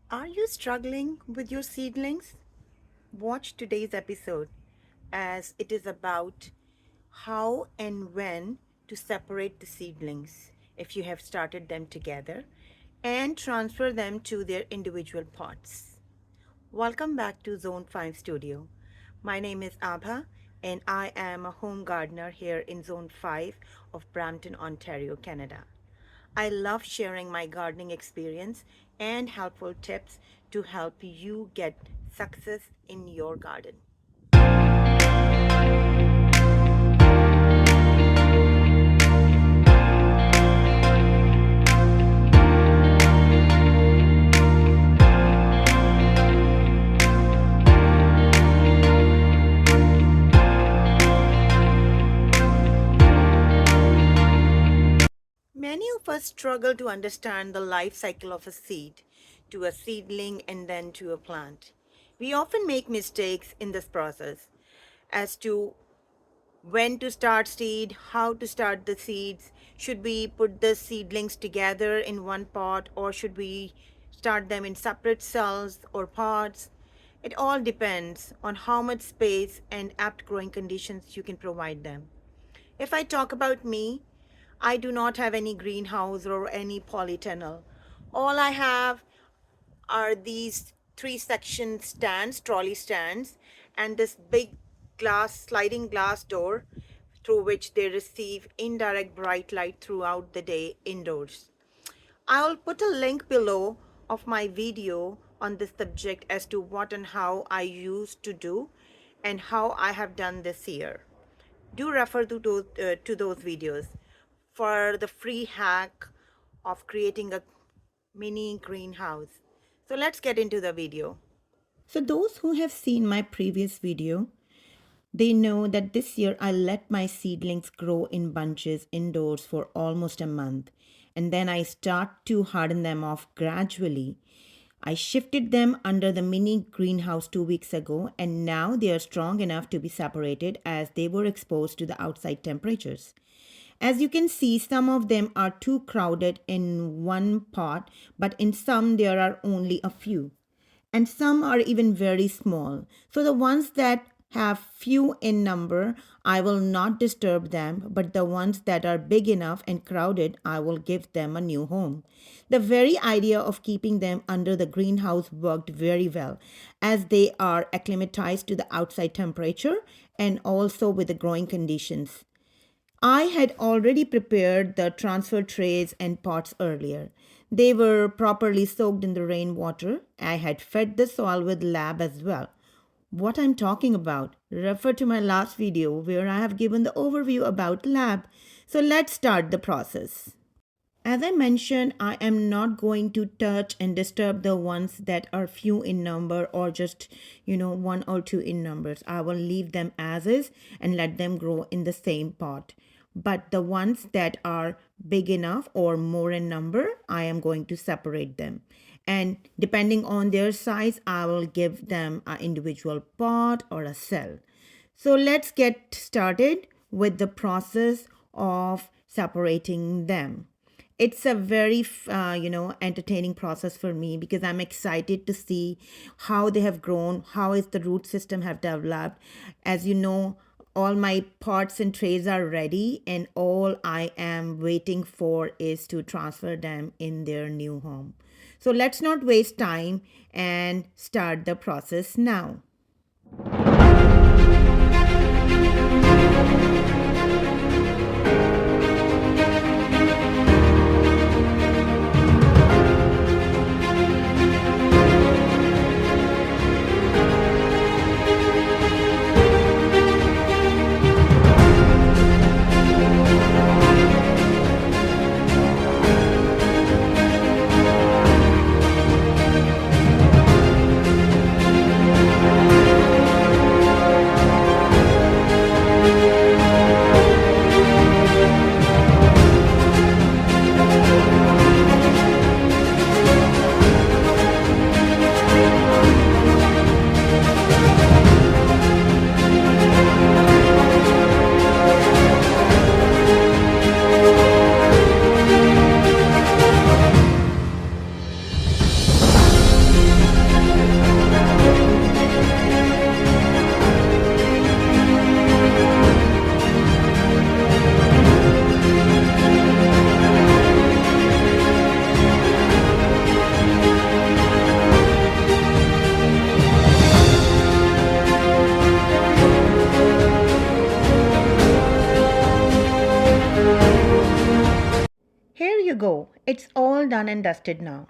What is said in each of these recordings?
Are you struggling with your seedlings? Watch today's episode as it is about how and when to separate the seedlings if you have started them together and transfer them to their individual pots. Welcome back to Zone 5 Studio. My name is Abha and I am a home gardener here in Zone 5 of Brampton, Ontario, Canada. I love sharing my gardening experience and helpful tips to help you get success in your garden. Many of us struggle to understand the life cycle of a seed, to a seedling, and then to a plant. We often make mistakes in this process as to when to start seed, how to start the seeds, should we put the seedlings together in one pot or should we start them in separate cells or pots. It all depends on how much space and apt growing conditions you can provide them. If I talk about me, I do not have any greenhouse or any polytunnel. All I have are these three section stands, trolley stands, and this big sliding glass door through which they receive indirect bright light throughout the day indoors. I'll put a link below of my video on this subject as to what and how I used to do and how I have done this year. Do refer to those videos for the free hack of creating a mini greenhouse. So let's get into the video. So those who have seen my previous video, they know that this year I let my seedlings grow in bunches indoors for almost a month, and then I start to harden them off gradually. I shifted them under the mini greenhouse 2 weeks ago, and now they are strong enough to be separated as they were exposed to the outside temperatures. As you can see, some of them are too crowded in one pot, but in some there are only a few. And some are even very small. So the ones that have few in number, I will not disturb them, but the ones that are big enough and crowded, I will give them a new home. The very idea of keeping them under the greenhouse worked very well, as they are acclimatized to the outside temperature and also with the growing conditions. I had already prepared the transfer trays and pots earlier. They were properly soaked in the rainwater. I had fed the soil with lab as well. What I'm talking about, refer to my last video where I have given the overview about lab. So let's start the process. As I mentioned, I am not going to touch and disturb the ones that are few in number or just, one or two in numbers. I will leave them as is and let them grow in the same pot. But the ones that are big enough or more in number, I am going to separate them. And depending on their size, I will give them an individual pot or a cell. So let's get started with the process of separating them. It's a very entertaining process for me because I'm excited to see how they have grown, how is the root system have developed. As you know, all my pots and trays are ready, and all I am waiting for is to transfer them in their new home. So let's not waste time and start the process now. done and dusted now.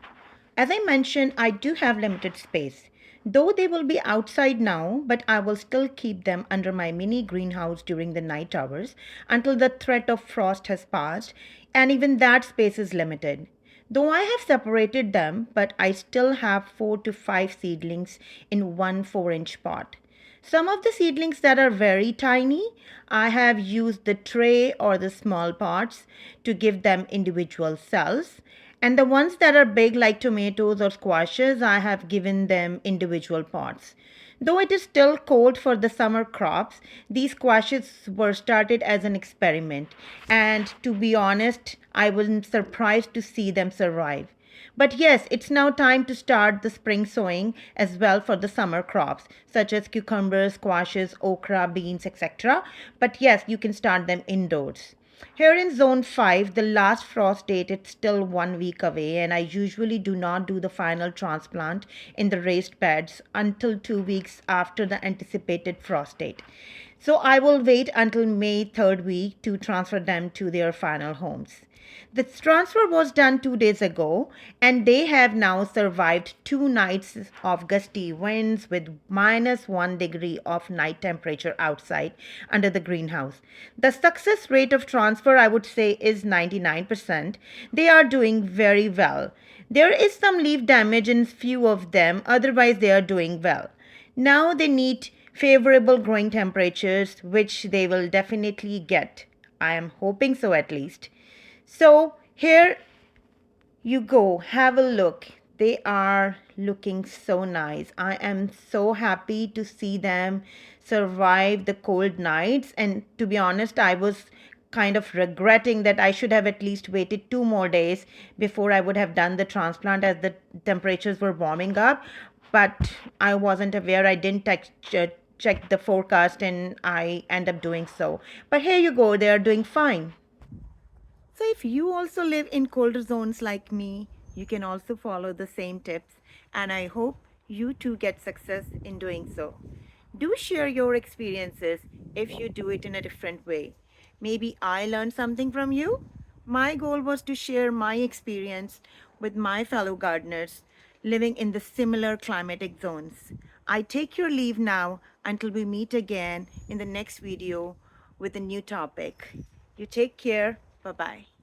As I mentioned, I do have limited space. Though they will be outside now, but I will still keep them under my mini greenhouse during the night hours until the threat of frost has passed, and even that space is limited. Though I have separated them, but I still have 4 to 5 seedlings in one 4-inch pot. Some of the seedlings that are very tiny, I have used the tray or the small pots to give them individual cells. And the ones that are big, like tomatoes or squashes, I have given them individual pots. Though it is still cold for the summer crops, these squashes were started as an experiment. And to be honest, I was surprised to see them survive. But yes, it's now time to start the spring sowing as well for the summer crops, such as cucumbers, squashes, okra, beans, etc. But yes, you can start them indoors. Here in zone 5, the last frost date is still 1 week away, and I usually do not do the final transplant in the raised beds until 2 weeks after the anticipated frost date. So I will wait until May 3rd week to transfer them to their final homes. The transfer was done 2 days ago, and they have now survived 2 nights of gusty winds with -1 degree of night temperature outside under the greenhouse. The success rate of transfer, I would say, is 99%. They are doing very well. There is some leaf damage in few of them, otherwise, they are doing well. Now they need favorable growing temperatures, which they will definitely get. I am hoping so at least. So here you go, have a look. They are looking so nice. I am so happy to see them survive the cold nights. And to be honest, I was kind of regretting that I should have at least waited 2 more days before I would have done the transplant as the temperatures were warming up. But I wasn't aware. I didn't check the forecast and I end up doing so. But here you go, they are doing fine. So, if you also live in colder zones like me, you can also follow the same tips, and I hope you too get success in doing so. Do share your experiences if you do it in a different way. Maybe I learned something from you. My goal was to share my experience with my fellow gardeners living in the similar climatic zones. I take your leave now until we meet again in the next video with a new topic. You take care. Bye bye.